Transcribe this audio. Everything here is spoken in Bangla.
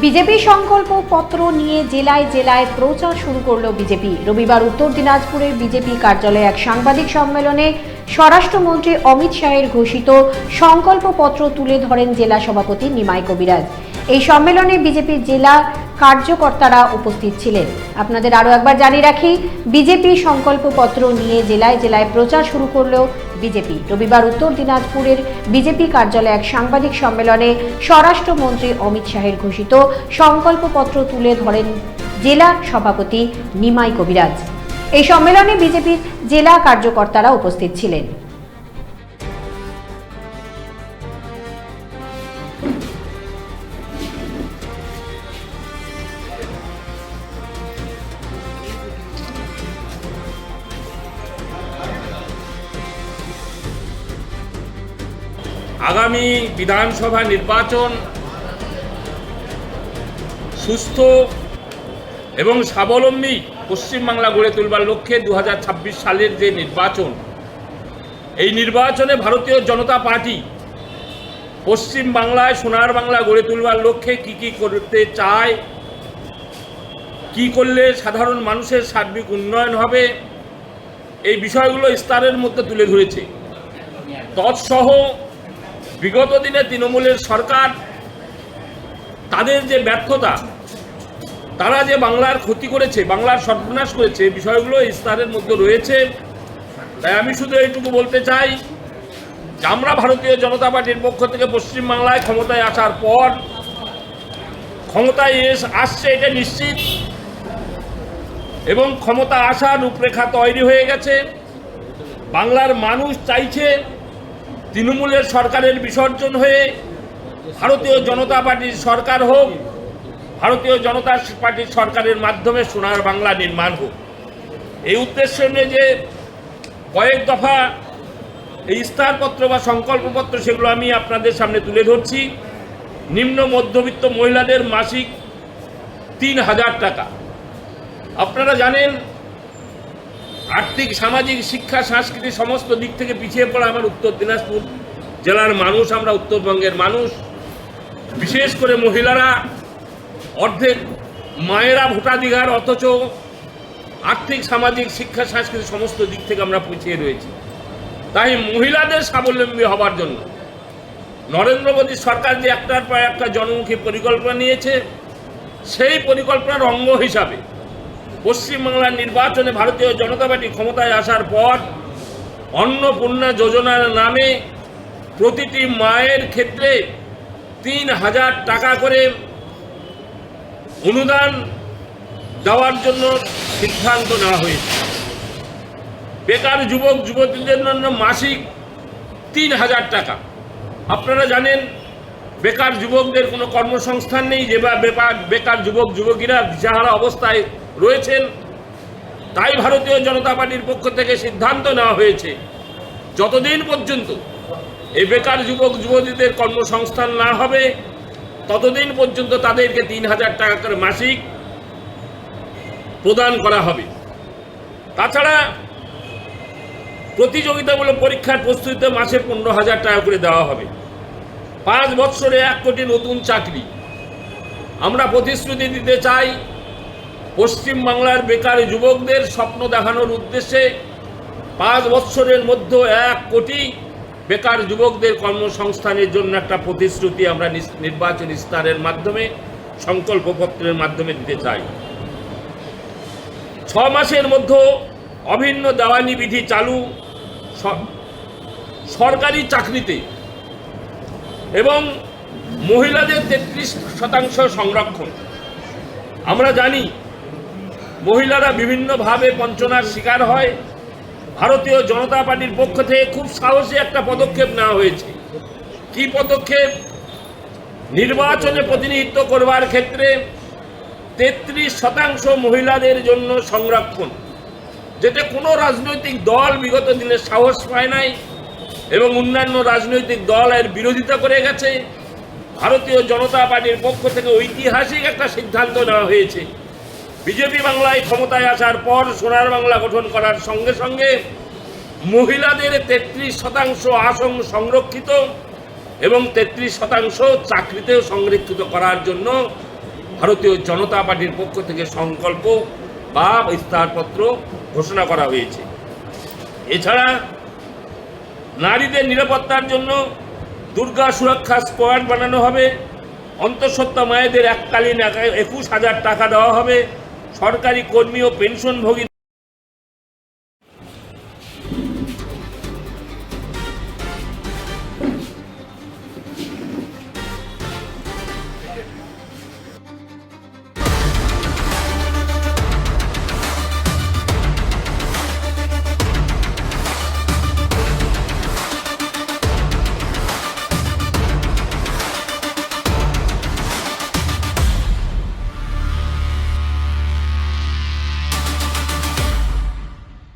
বিজেপি সংকল্প পত্র নিয়ে জেলায় জেলায় প্রচার শুরু করল বিজেপি। রবিবার উত্তর দিনাজপুরের বিজেপি কার্যালয়ে এক সাংবাদিক সম্মেলনে স্বরাষ্ট্রমন্ত্রী অমিত শাহের ঘোষিত সংকল্প পত্র তুলে ধরেন জেলা সভাপতি নিমাই কবিরাজ। এই সম্মেলনে বিজেপির জেলা কার্যকর্তারা উপস্থিত ছিলেন। আপনাদের আরও একবার জানিয়ে রাখি, বিজেপি সংকল্প পত্র নিয়ে জেলায় জেলায় প্রচার শুরু করল বিজেপি। রবিবার উত্তর দিনাজপুরের বিজেপি কার্যালয়ে এক সাংবাদিক সম্মেলনে স্বরাষ্ট্রমন্ত্রী অমিত শাহের ঘোষিত সংকল্প পত্র তুলে ধরেন জেলা সভাপতি নিমাই কবিরাজ। এই সম্মেলনে বিজেপির জেলা কার্যকর্তারা উপস্থিত ছিলেন। আগামী বিধানসভা নির্বাচন সুস্থ এবং স্বাবলম্বী পশ্চিমবাংলা গড়ে তুলবার লক্ষ্যে 2026 সালের যে নির্বাচন, এই নির্বাচনে ভারতীয় জনতা পার্টি পশ্চিমবাংলায় সোনার বাংলা গড়ে তুলবার লক্ষ্যে কি করতে চায়, কি করলে সাধারণ মানুষের সার্বিক উন্নয়ন হবে, এই বিষয়গুলো ইস্তারের মধ্যে তুলে ধরেছে। তৎসহ বিগত দিনে তৃণমূলের সরকার তাদের যে ব্যর্থতা, তারা যে বাংলার ক্ষতি করেছে, বাংলার সর্বনাশ করেছে, বিষয়গুলো ইস্তারের মধ্যে রয়েছে। তাই আমি শুধু এইটুকু বলতে চাই যে আমরা ভারতীয় জনতা পার্টির পক্ষ থেকে পশ্চিমবাংলায় ক্ষমতায় আসার পর, ক্ষমতায় আসছে এটা নিশ্চিত, এবং ক্ষমতা আসার রূপরেখা তৈরি হয়ে গেছে। বাংলার মানুষ চাইছে তৃণমূলের সরকারের বিসর্জন হয়ে ভারতীয় জনতা পার্টির সরকার হোক, ভারতীয় জনতা পার্টির সরকারের মাধ্যমে সোনার বাংলা নির্মাণ হোক। এই উদ্দেশ্য নিয়ে যে কয়েক দফা এই ইস্তারপত্র বা সংকল্পপত্র, সেগুলো আমি আপনাদের সামনে তুলে ধরছি। নিম্ন মধ্যবিত্ত মহিলাদের মাসিক 3000 টাকা। আপনারা জানেন, আর্থিক, সামাজিক, শিক্ষা, সংস্কৃতি সমস্ত দিক থেকে পিছিয়ে পড়া আমার উত্তর দিনাজপুর জেলার মানুষ, আমরা উত্তরবঙ্গের মানুষ। বিশেষ করে মহিলারা, অর্ধেক মায়েরা ভোটাধিকার, অথচ আর্থিক, সামাজিক, শিক্ষা, সংস্কৃতি সমস্ত দিক থেকে আমরা পিছিয়ে রয়েছি। তাই মহিলাদের স্বাবলম্বী হবার জন্য নরেন্দ্র মোদী সরকার যে একটার পর একটা জনমুখী পরিকল্পনা নিয়েছে, সেই পরিকল্পনার অঙ্গ হিসাবে পশ্চিমবাংলার নির্বাচনে ভারতীয় জনতা পার্টি ক্ষমতায় আসার পর অন্নপূর্ণা যোজনার নামে প্রতিটি মায়ের ক্ষেত্রে 3000 টাকা করে অনুদান দেওয়ার জন্য সিদ্ধান্ত নেওয়া হয়েছে। বেকার যুবক যুবতীদের জন্য মাসিক 3000 টাকা। আপনারা জানেন, বেকার যুবকদের কোনো কর্মসংস্থান নেই, যে বেকার যুবক যুবতীরা দিশাহারা অবস্থায় রয়েছেন। তাই ভারতীয় জনতা পার্টির পক্ষ থেকে সিদ্ধান্ত নেওয়া হয়েছে, যতদিন পর্যন্ত এই বেকার যুবক যুবতীদের কর্মসংস্থান না হবে, ততদিন পর্যন্ত তাদেরকে 3000 টাকা করে মাসিক প্রদান করা হবে। তাছাড়া প্রতিযোগিতামূলক পরীক্ষার প্রস্তুতিতে মাসে 15,000 টাকা করে দেওয়া হবে। 5 বছরে 1 কোটি নতুন চাকরি। আমরা প্রতিশ্রুতি দিতে চাই, পশ্চিমবাংলার বেকার যুবকদের স্বপ্ন দেখানোর উদ্দেশ্যে 5 বছরের মধ্যে 1 কোটি বেকার যুবকদের কর্মসংস্থানের জন্য একটা প্রতিশ্রুতি আমরা নির্বাচন ইস্তারের মাধ্যমে, সংকল্পপত্রের মাধ্যমে দিতে চাই। 6 মাসের মধ্যে অভিন্ন দেওয়ানি বিধি চালু সরকারি চাকরিতে, এবং মহিলাদের 33% সংরক্ষণ। আমরা জানি মহিলারা বিভিন্নভাবে বঞ্চনার শিকার হয়। ভারতীয় জনতা পার্টির পক্ষ থেকে খুব সাহসী একটা পদক্ষেপ নেওয়া হয়েছে। কি পদক্ষেপ? নির্বাচনে প্রতিনিধিত্ব করবার ক্ষেত্রে 33% মহিলাদের জন্য সংরক্ষণ, যেটা কোনো রাজনৈতিক দল বিগত দিনে সাহস পায় নাই, এবং অন্যান্য রাজনৈতিক দল এর বিরোধিতা করে গেছে। ভারতীয় জনতা পার্টির পক্ষ থেকে ঐতিহাসিক একটা সিদ্ধান্ত নেওয়া হয়েছে। বিজেপি বাংলায় ক্ষমতায় আসার পর সোনার বাংলা গঠন করার সঙ্গে সঙ্গে মহিলাদের 33% আসন সংরক্ষিত এবং 33% চাকরিতেও সংরক্ষিত করার জন্য ভারতীয় জনতা পার্টির পক্ষ থেকে সংকল্প বা ইস্তাহারপত্র ঘোষণা করা হয়েছে। এছাড়া নারীদের নিরাপত্তার জন্য দুর্গা সুরক্ষা স্কোয়াড বানানো হবে, অন্তঃসত্ত্বা মায়েদের এককালীন 21,000 টাকা দেওয়া হবে, সরকারি কর্মী ও পেনশনভোগী